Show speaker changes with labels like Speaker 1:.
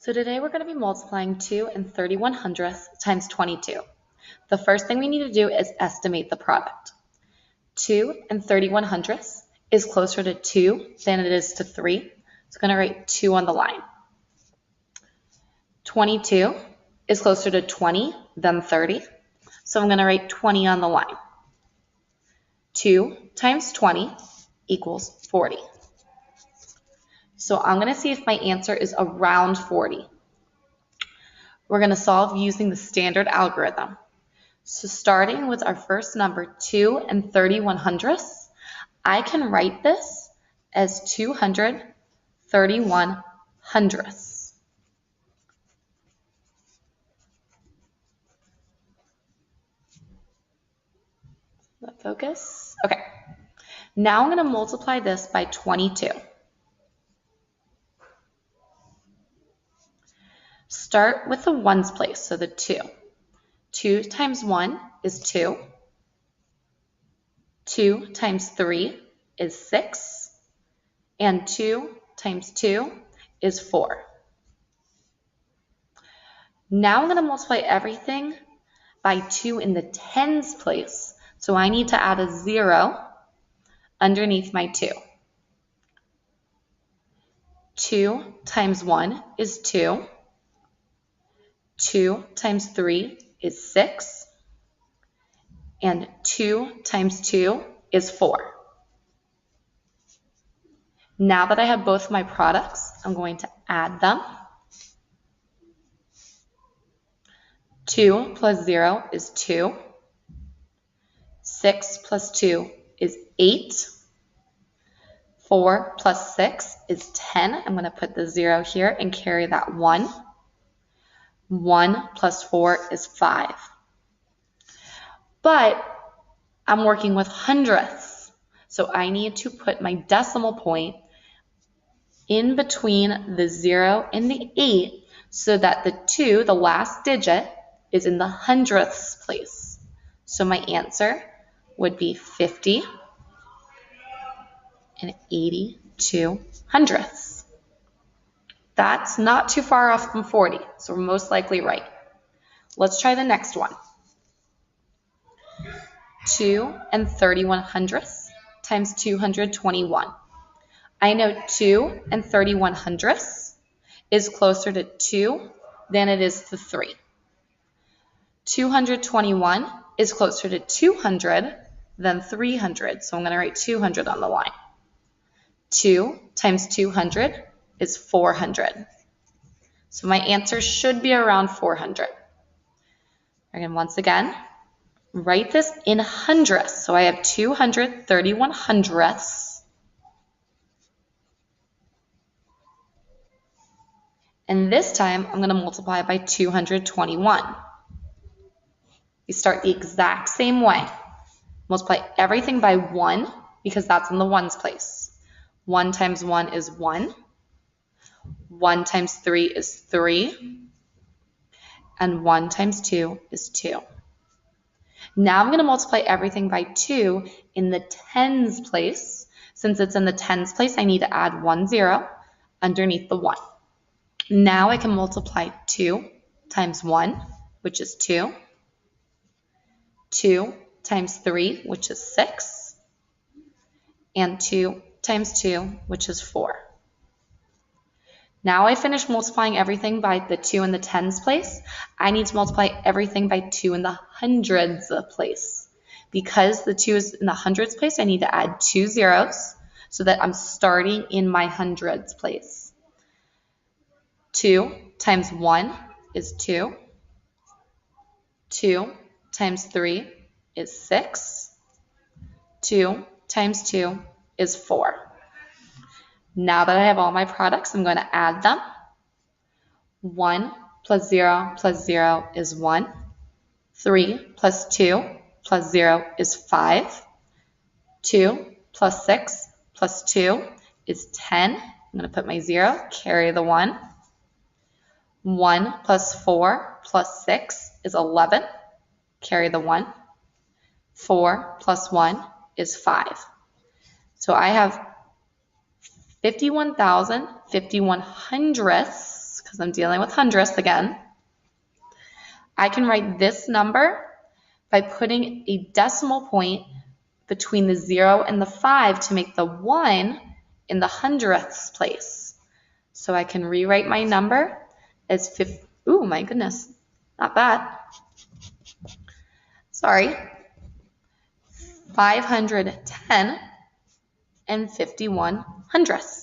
Speaker 1: So today we're going to be multiplying 2 and 31 hundredths times 22. The first thing we need to do is estimate the product. 2 and 31 hundredths is closer to 2 than it is to 3. So I'm going to write 2 on the line. 22 is closer to 20 than 30. So I'm going to write 20 on the line. 2 times 20 equals 40. So I'm going to see if my answer is around 40. We're going to solve using the standard algorithm. So starting with our first number, 2 and 31 hundredths, I can write this as 231 hundredths. Focus. Okay. Now I'm going to multiply this by 22. Start with the ones place, so the 2. 2 times 1 is 2. 2 times 3 is 6. And 2 times 2 is 4. Now I'm going to multiply everything by 2 in the tens place. So I need to add a 0 underneath my 2. 2 times 1 is 2. 2 times 3 is 6. And 2 times 2 is 4. Now that I have both my products, I'm going to add them. 2 plus 0 is 2. 6 plus 2 is 8. 4 plus 6 is 10. I'm going to put the 0 here and carry that 1. 1 plus 4 is 5. But I'm working with hundredths, so I need to put my decimal point in between the 0 and the 8 so that the 2, the last digit, is in the hundredths place. So my answer would be 50 and 82 hundredths. That's not too far off from 40, so we're most likely right. Let's try the next one. 2 and 31 hundredths times 221. I know 2 and 31 hundredths is closer to 2 than it is to 3. 221 is closer to 200 than 300, so I'm going to write 200 on the line. 2 times 200 is 400. So my answer should be around 400. Again, once again, write this in hundredths. So I have 231 hundredths. And this time, I'm going to multiply by 221. We start the exact same way. Multiply everything by 1 because that's in the ones place. 1 times 1 is 1. 1 times 3 is 3. And 1 times 2 is 2. Now I'm going to multiply everything by 2 in the tens place. Since it's in the tens place, I need to add 1 0 underneath the 1. Now I can multiply 2 times 1, which is 2. 2 times 3, which is 6. And 2 times 2, which is 4. Now I finished multiplying everything by the 2 in the tens place. I need to multiply everything by 2 in the hundreds place. Because the 2 is in the hundreds place, I need to add 2 zeros so that I'm starting in my hundreds place. 2 times 1 is 2. 2 times 3 is 6. 2 times 2 is 4. Now that I have all my products, I'm going to add them. 1 plus 0 is 1. 3 plus 2 plus 0 is 5. 2 plus 6 plus 2 is 10. I'm going to put my 0, carry the 1. 1 plus 4 plus 6 is 11. Carry the 1. 4 plus 1 is 5. So I have 51,051 hundredths because I'm dealing with hundredths again. I can write this number by putting a decimal point between the 0 and the 5 to make the 1 in the hundredths place. So I can rewrite my number as 50. Ooh, my goodness, not bad. Sorry. 510 and 51 hundredths.